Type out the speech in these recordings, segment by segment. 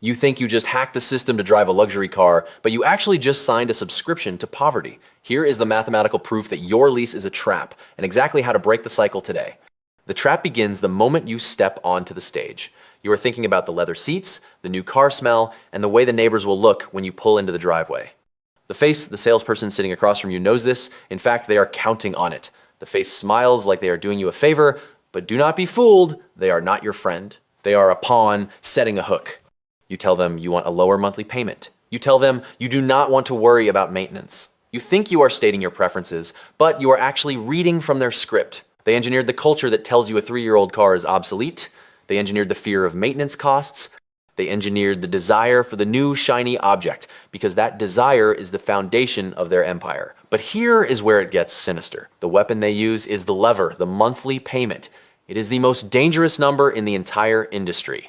You think you just hacked the system to drive a luxury car, but you actually just signed a subscription to poverty. Here is the mathematical proof that your lease is a trap, and exactly how to break the cycle today. The trap begins the moment you step onto the stage. You are thinking about the leather seats, the new car smell, and the way the neighbors will look when you pull into the driveway. The salesperson sitting across from you knows this. In fact, they are counting on it. The face smiles like they are doing you a favor, but do not be fooled. They are not your friend. They are a pawn setting a hook. You tell them you want a lower monthly payment. You tell them you do not want to worry about maintenance. You think you are stating your preferences, but you are actually reading from their script. They engineered the culture that tells you a 3-year-old car is obsolete. They engineered the fear of maintenance costs. They engineered the desire for the new shiny object, because that desire is the foundation of their empire. But here is where it gets sinister. The weapon they use is the lever, the monthly payment. It is the most dangerous number in the entire industry.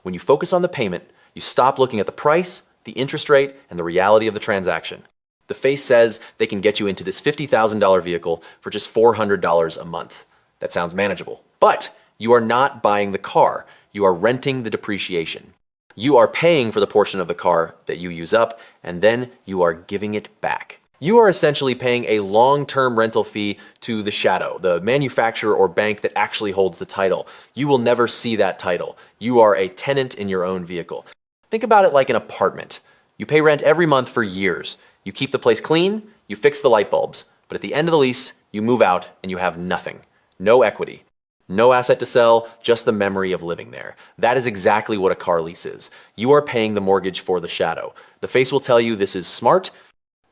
When you focus on the payment, you stop looking at the price, the interest rate, and the reality of the transaction. The face says they can get you into this $50,000 vehicle for just $400 a month. That sounds manageable. But you are not buying the car. You are renting the depreciation. You are paying for the portion of the car that you use up, and then you are giving it back. You are essentially paying a long-term rental fee to the shadow, the manufacturer or bank that actually holds the title. You will never see that title. You are a tenant in your own vehicle. Think about it like an apartment. You pay rent every month for years. You keep the place clean, you fix the light bulbs, but at the end of the lease, you move out and you have nothing. No equity. No asset to sell, just the memory of living there. That is exactly what a car lease is. You are paying the mortgage for the shadow. The face will tell you this is smart.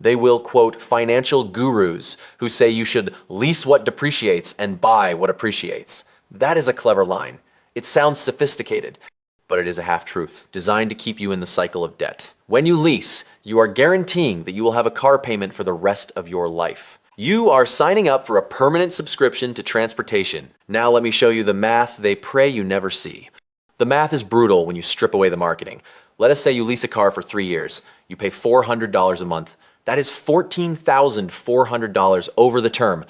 They will quote financial gurus who say you should lease what depreciates and buy what appreciates. That is a clever line. It sounds sophisticated, but it is a half-truth, designed to keep you in the cycle of debt. When you lease, you are guaranteeing that you will have a car payment for the rest of your life. You are signing up for a permanent subscription to transportation. Now let me show you the math they pray you never see. The math is brutal when you strip away the marketing. Let us say you lease a car for 3 years. You pay $400 a month. That is $14,400 over the term,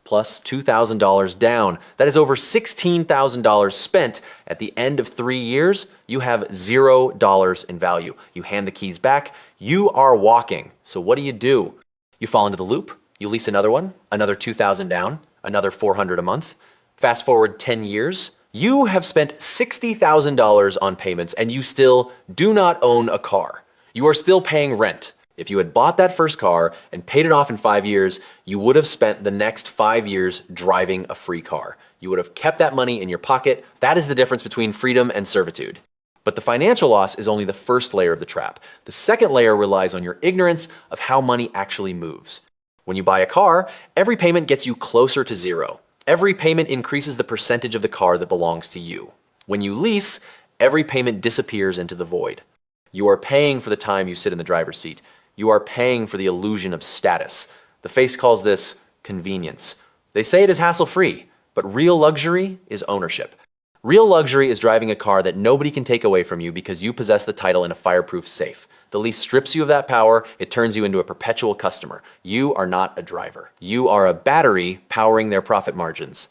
plus $2,000 down. That is over $16,000 spent. At the end of 3 years, you have $0 in value. You hand the keys back. You are walking. So what do? You fall into the loop. You lease another one, another $2,000 down, another $400 a month. Fast forward 10 years, you have spent $60,000 on payments and you still do not own a car. You are still paying rent. If you had bought that first car and paid it off in 5 years, you would have spent the next 5 years driving a free car. You would have kept that money in your pocket. That is the difference between freedom and servitude. But the financial loss is only the first layer of the trap. The second layer relies on your ignorance of how money actually moves. When you buy a car, every payment gets you closer to zero. Every payment increases the percentage of the car that belongs to you. When you lease, every payment disappears into the void. You are paying for the time you sit in the driver's seat. You are paying for the illusion of status. The face calls this convenience. They say it is hassle-free, but real luxury is ownership. Real luxury is driving a car that nobody can take away from you because you possess the title in a fireproof safe. The lease strips you of that power. It turns you into a perpetual customer. You are not a driver. You are a battery powering their profit margins.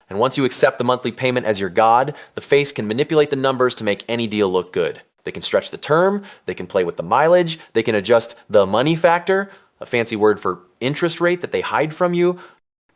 And once you accept the monthly payment as your god, the face can manipulate the numbers to make any deal look good. They can stretch the term, they can play with the mileage, they can adjust the money factor, a fancy word for interest rate that they hide from you.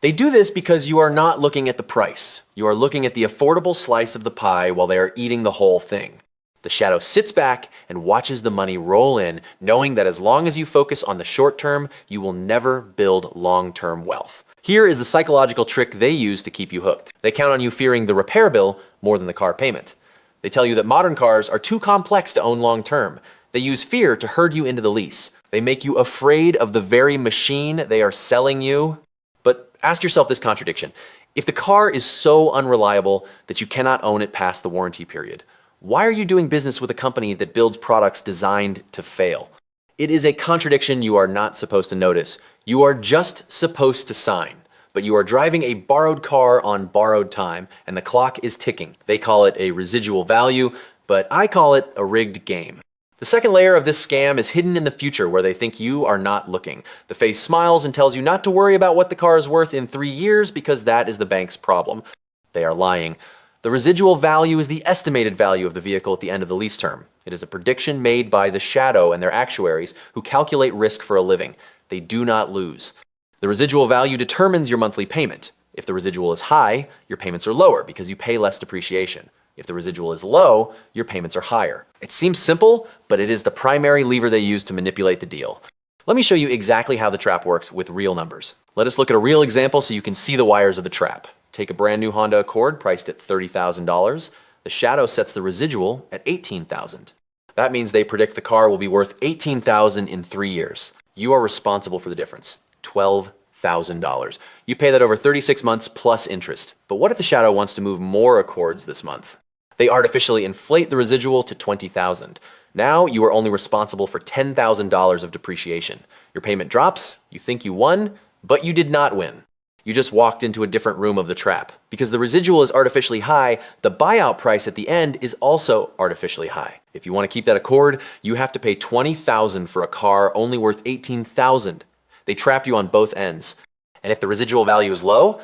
They do this because you are not looking at the price. You are looking at the affordable slice of the pie while they are eating the whole thing. The shadow sits back and watches the money roll in, knowing that as long as you focus on the short term, you will never build long-term wealth. Here is the psychological trick they use to keep you hooked. They count on you fearing the repair bill more than the car payment. They tell you that modern cars are too complex to own long-term. They use fear to herd you into the lease. They make you afraid of the very machine they are selling you. But ask yourself this contradiction. If the car is so unreliable that you cannot own it past the warranty period, why are you doing business with a company that builds products designed to fail? It is a contradiction you are not supposed to notice. You are just supposed to sign, but you are driving a borrowed car on borrowed time, and the clock is ticking. They call it a residual value, but I call it a rigged game. The second layer of this scam is hidden in the future where they think you are not looking. The face smiles and tells you not to worry about what the car is worth in 3 years because that is the bank's problem. They are lying. The residual value is the estimated value of the vehicle at the end of the lease term. It is a prediction made by the shadow and their actuaries who calculate risk for a living. They do not lose. The residual value determines your monthly payment. If the residual is high, your payments are lower because you pay less depreciation. If the residual is low, your payments are higher. It seems simple, but it is the primary lever they use to manipulate the deal. Let me show you exactly how the trap works with real numbers. Let us look at a real example so you can see the wires of the trap. Take a brand new Honda Accord priced at $30,000. The shadow sets the residual at $18,000. That means they predict the car will be worth $18,000 in 3 years. You are responsible for the difference, $12,000. You pay that over 36 months plus interest. But what if the shadow wants to move more Accords this month? They artificially inflate the residual to $20,000. Now you are only responsible for $10,000 of depreciation. Your payment drops, you think you won, but you did not win. You just walked into a different room of the trap. Because the residual is artificially high, the buyout price at the end is also artificially high. If you want to keep that Accord, you have to pay $20,000 for a car only worth $18,000. They trap you on both ends. And if the residual value is low,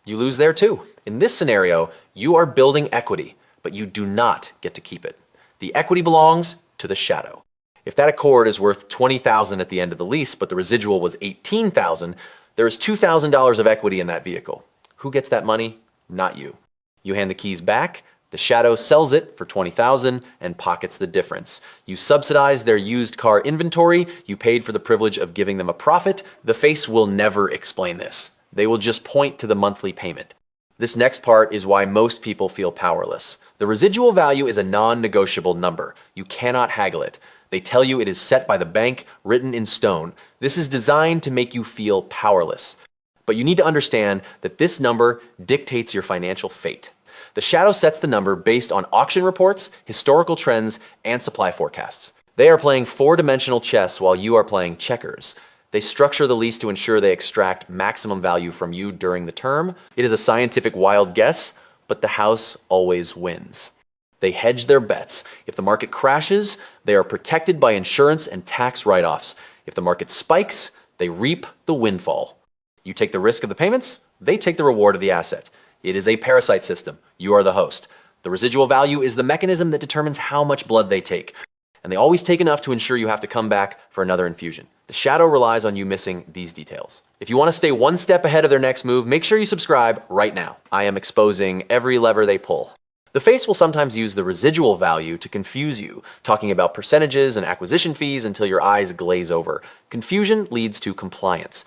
you lose there too. In this scenario, you are building equity, but you do not get to keep it. The equity belongs to the shadow. If that Accord is worth $20,000 at the end of the lease, but the residual was $18,000, there is $2,000 of equity in that vehicle. Who gets that money? Not you. You hand the keys back, the shadow sells it for $20,000 and pockets the difference. You subsidize their used car inventory, you paid for the privilege of giving them a profit. The face will never explain this. They will just point to the monthly payment. This next part is why most people feel powerless. The residual value is a non-negotiable number. You cannot haggle it. They tell you it is set by the bank, written in stone. This is designed to make you feel powerless. But you need to understand that this number dictates your financial fate. The shadow sets the number based on auction reports, historical trends, and supply forecasts. They are playing four-dimensional chess while you are playing checkers. They structure the lease to ensure they extract maximum value from you during the term. It is a scientific wild guess, but the house always wins. They hedge their bets. If the market crashes, they are protected by insurance and tax write-offs. If the market spikes, they reap the windfall. You take the risk of the payments, they take the reward of the asset. It is a parasite system. You are the host. The residual value is the mechanism that determines how much blood they take. And they always take enough to ensure you have to come back for another infusion. The shadow relies on you missing these details. If you want to stay one step ahead of their next move, make sure you subscribe right now. I am exposing every lever they pull. The face will sometimes use the residual value to confuse you, talking about percentages and acquisition fees until your eyes glaze over. Confusion leads to compliance.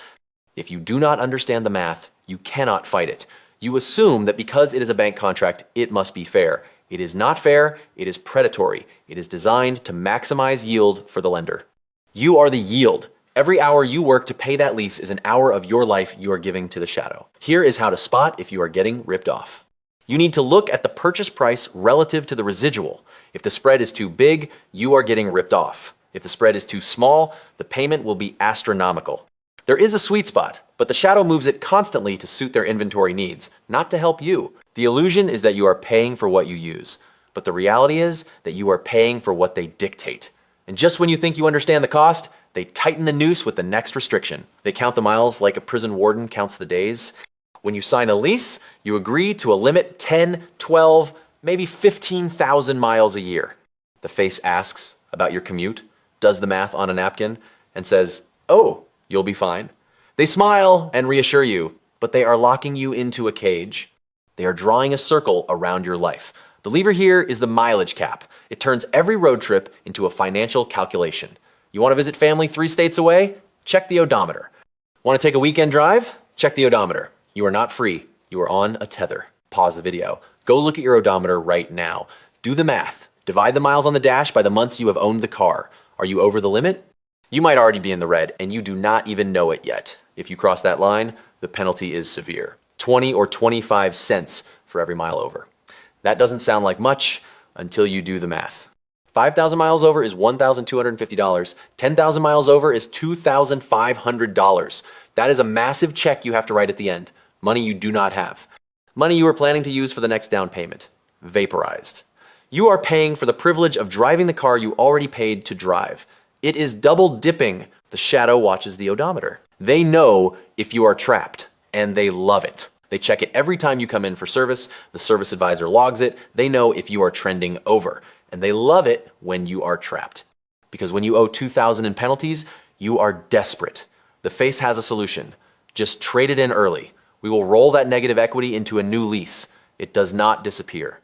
If you do not understand the math, you cannot fight it. You assume that because it is a bank contract, it must be fair. It is not fair, it is predatory. It is designed to maximize yield for the lender. You are the yield. Every hour you work to pay that lease is an hour of your life you are giving to the shadow. Here is how to spot if you are getting ripped off. You need to look at the purchase price relative to the residual. If the spread is too big, you are getting ripped off. If the spread is too small, the payment will be astronomical. There is a sweet spot, but the shadow moves it constantly to suit their inventory needs, not to help you. The illusion is that you are paying for what you use, but the reality is that you are paying for what they dictate. And just when you think you understand the cost, they tighten the noose with the next restriction. They count the miles like a prison warden counts the days. When you sign a lease, you agree to a limit 10, 12, maybe 15,000 miles a year. The face asks about your commute, does the math on a napkin, and says, "Oh, you'll be fine." They smile and reassure you, but they are locking you into a cage. They are drawing a circle around your life. The lever here is the mileage cap. It turns every road trip into a financial calculation. You want to visit family 3 states away? Check the odometer. Want to take a weekend drive? Check the odometer. You are not free. You are on a tether. Pause the video. Go look at your odometer right now. Do the math. Divide the miles on the dash by the months you have owned the car. Are you over the limit? You might already be in the red and you do not even know it yet. If you cross that line, the penalty is severe. 20 or 25 cents for every mile over. That doesn't sound like much until you do the math. 5,000 miles over is $1,250. 10,000 miles over is $2,500. That is a massive check you have to write at the end. Money you do not have. Money you are planning to use for the next down payment. Vaporized. You are paying for the privilege of driving the car you already paid to drive. It is double dipping. The shadow watches the odometer. They know if you are trapped, and they love it. They check it every time you come in for service. The service advisor logs it. They know if you are trending over. And they love it when you are trapped. Because when you owe $2,000 in penalties, you are desperate. The Face has a solution. Just trade it in early. We will roll that negative equity into a new lease. It does not disappear.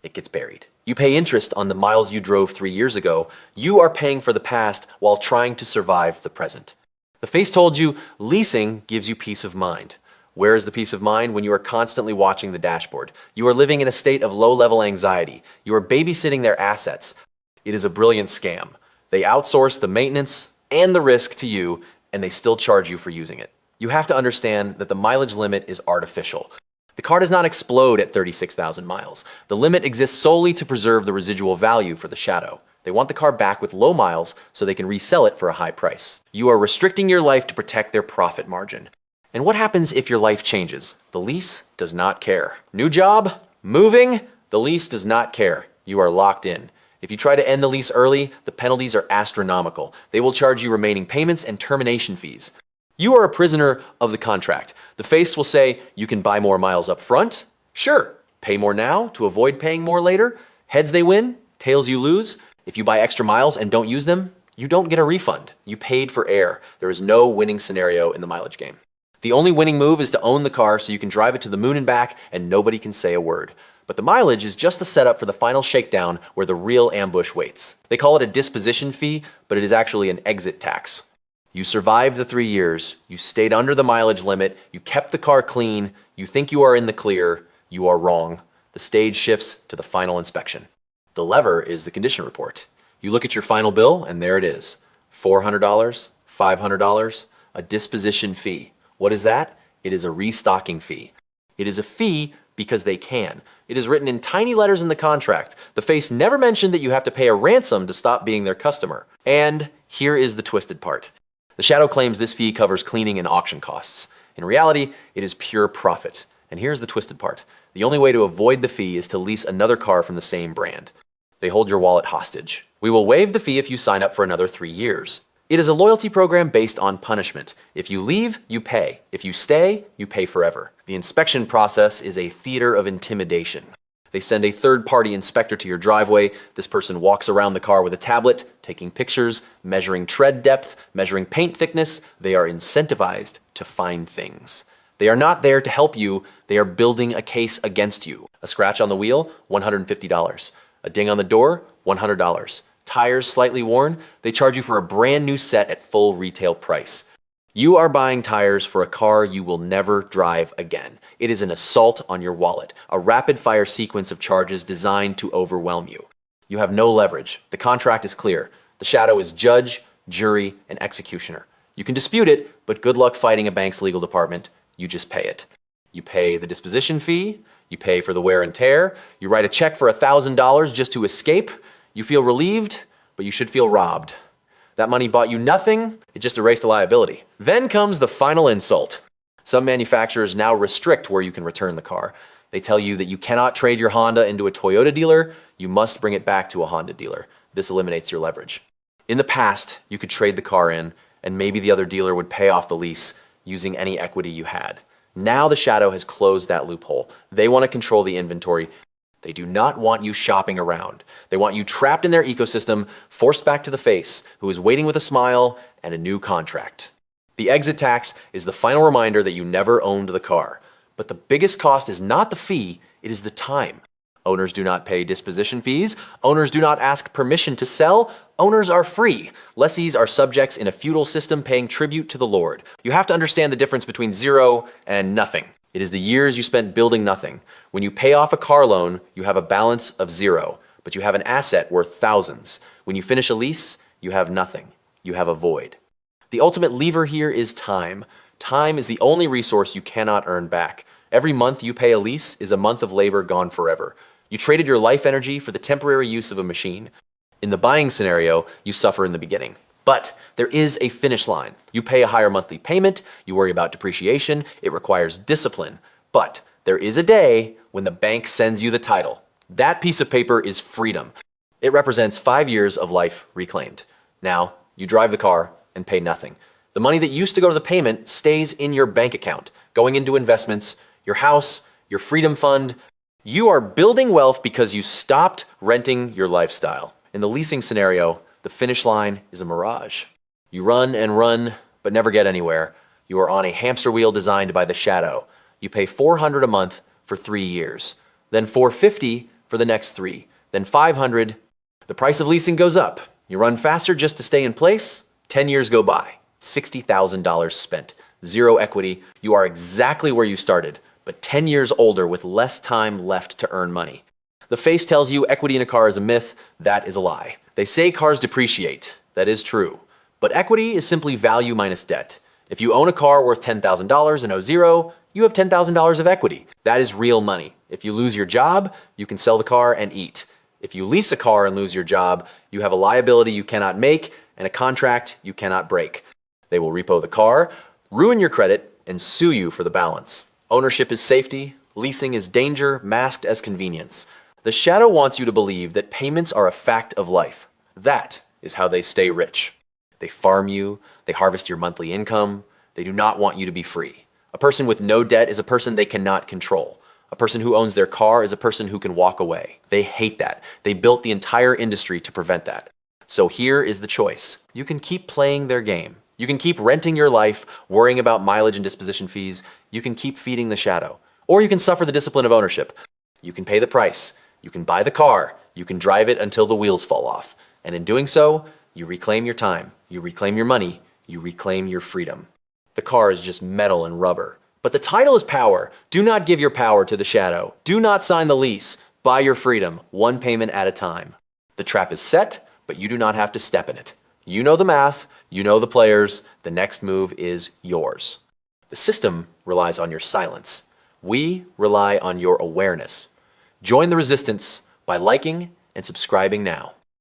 It gets buried. You pay interest on the miles you drove 3 years ago. You are paying for the past while trying to survive the present. The Face told you leasing gives you peace of mind. Where is the peace of mind when you are constantly watching the dashboard? You are living in a state of low-level anxiety. You are babysitting their assets. It is a brilliant scam. They outsource the maintenance and the risk to you, and they still charge you for using it. You have to understand that the mileage limit is artificial. The car does not explode at 36,000 miles. The limit exists solely to preserve the residual value for the Shadow. They want the car back with low miles so they can resell it for a high price. You are restricting your life to protect their profit margin. And what happens if your life changes? The lease does not care. New job? Moving? The lease does not care. You are locked in. If you try to end the lease early, the penalties are astronomical. They will charge you remaining payments and termination fees. You are a prisoner of the contract. The Face will say you can buy more miles up front. Sure, pay more now to avoid paying more later. Heads they win, tails you lose. If you buy extra miles and don't use them, you don't get a refund. You paid for air. There is no winning scenario in the mileage game. The only winning move is to own the car so you can drive it to the moon and back and nobody can say a word. But the mileage is just the setup for the final shakedown where the real ambush waits. They call it a disposition fee, but it is actually an exit tax. You survived the 3 years, you stayed under the mileage limit, you kept the car clean, you think you are in the clear, you are wrong. The stage shifts to the final inspection. The lever is the condition report. You look at your final bill and there it is. $400, $500, a disposition fee. What is that? It is a restocking fee. It is a fee because they can. It is written in tiny letters in the contract. The Face never mentioned that you have to pay a ransom to stop being their customer. And here is the twisted part. The Shadow claims this fee covers cleaning and auction costs. In reality, it is pure profit. And here's the twisted part. The only way to avoid the fee is to lease another car from the same brand. They hold your wallet hostage. We will waive the fee if you sign up for another 3 years. It is a loyalty program based on punishment. If you leave, you pay. If you stay, you pay forever. The inspection process is a theater of intimidation. They send a third-party inspector to your driveway. This person walks around the car with a tablet, taking pictures, measuring tread depth, measuring paint thickness. They are incentivized to find things. They are not there to help you. They are building a case against you. A scratch on the wheel, $150. A ding on the door, $100. Tires slightly worn, they charge you for a brand new set at full retail price. You are buying tires for a car you will never drive again. It is an assault on your wallet, a rapid-fire sequence of charges designed to overwhelm you. You have no leverage. The contract is clear. The Shadow is judge, jury, and executioner. You can dispute it, but good luck fighting a bank's legal department. You just pay it. You pay the disposition fee, you pay for the wear and tear, you write a check for $1,000 just to escape. You feel relieved, but you should feel robbed. That money bought you nothing, it just erased the liability. Then comes the final insult. Some manufacturers now restrict where you can return the car. They tell you that you cannot trade your Honda into a Toyota dealer, you must bring it back to a Honda dealer. This eliminates your leverage. In the past, you could trade the car in, and maybe the other dealer would pay off the lease using any equity you had. Now the Shadow has closed that loophole. They want to control the inventory. They do not want you shopping around. They want you trapped in their ecosystem, forced back to the Face, who is waiting with a smile and a new contract. The exit tax is the final reminder that you never owned the car. But the biggest cost is not the fee, it is the time. Owners do not pay disposition fees. Owners do not ask permission to sell. Owners are free. Lessees are subjects in a feudal system paying tribute to the Lord. You have to understand the difference between zero and nothing. It is the years you spent building nothing. When you pay off a car loan, you have a balance of zero, but you have an asset worth thousands. When you finish a lease, you have nothing. You have a void. The ultimate lever here is time. Time is the only resource you cannot earn back. Every month you pay a lease is a month of labor gone forever. You traded your life energy for the temporary use of a machine. In the buying scenario, you suffer in the beginning. But there is a finish line. You pay a higher monthly payment, you worry about depreciation, it requires discipline. But there is a day when the bank sends you the title. That piece of paper is freedom. It represents 5 years of life reclaimed. Now, you drive the car and pay nothing. The money that used to go to the payment stays in your bank account, going into investments, your house, your freedom fund. You are building wealth because you stopped renting your lifestyle. In the leasing scenario, the finish line is a mirage. You run and run, but never get anywhere. You are on a hamster wheel designed by the shadow. You pay $400 a month for 3 years, then $450 for the next 3, then $500. The price of leasing goes up. You run faster just to stay in place. 10 years go by, $60,000 spent, 0 equity. You are exactly where you started, but 10 years older with less time left to earn money. The face tells you equity in a car is a myth. That is a lie. They say cars depreciate. That is true. But equity is simply value minus debt. If you own a car worth $10,000 and owe 0, you have $10,000 of equity. That is real money. If you lose your job, you can sell the car and eat. If you lease a car and lose your job, you have a liability you cannot make and a contract you cannot break. They will repo the car, ruin your credit, and sue you for the balance. Ownership is safety. Leasing is danger masked as convenience. The shadow wants you to believe that payments are a fact of life. That is how they stay rich. They farm you, they harvest your monthly income, they do not want you to be free. A person with no debt is a person they cannot control. A person who owns their car is a person who can walk away. They hate that. They built the entire industry to prevent that. So here is the choice. You can keep playing their game. You can keep renting your life, worrying about mileage and disposition fees. You can keep feeding the shadow. Or you can suffer the discipline of ownership. You can pay the price. You can buy the car. You can drive it until the wheels fall off. And in doing so, you reclaim your time. You reclaim your money. You reclaim your freedom. The car is just metal and rubber. But the title is power. Do not give your power to the shadow. Do not sign the lease. Buy your freedom, one payment at a time. The trap is set, but you do not have to step in it. You know the math. You know the players. The next move is yours. The system relies on your silence. We rely on your awareness. Join the resistance by liking and subscribing now.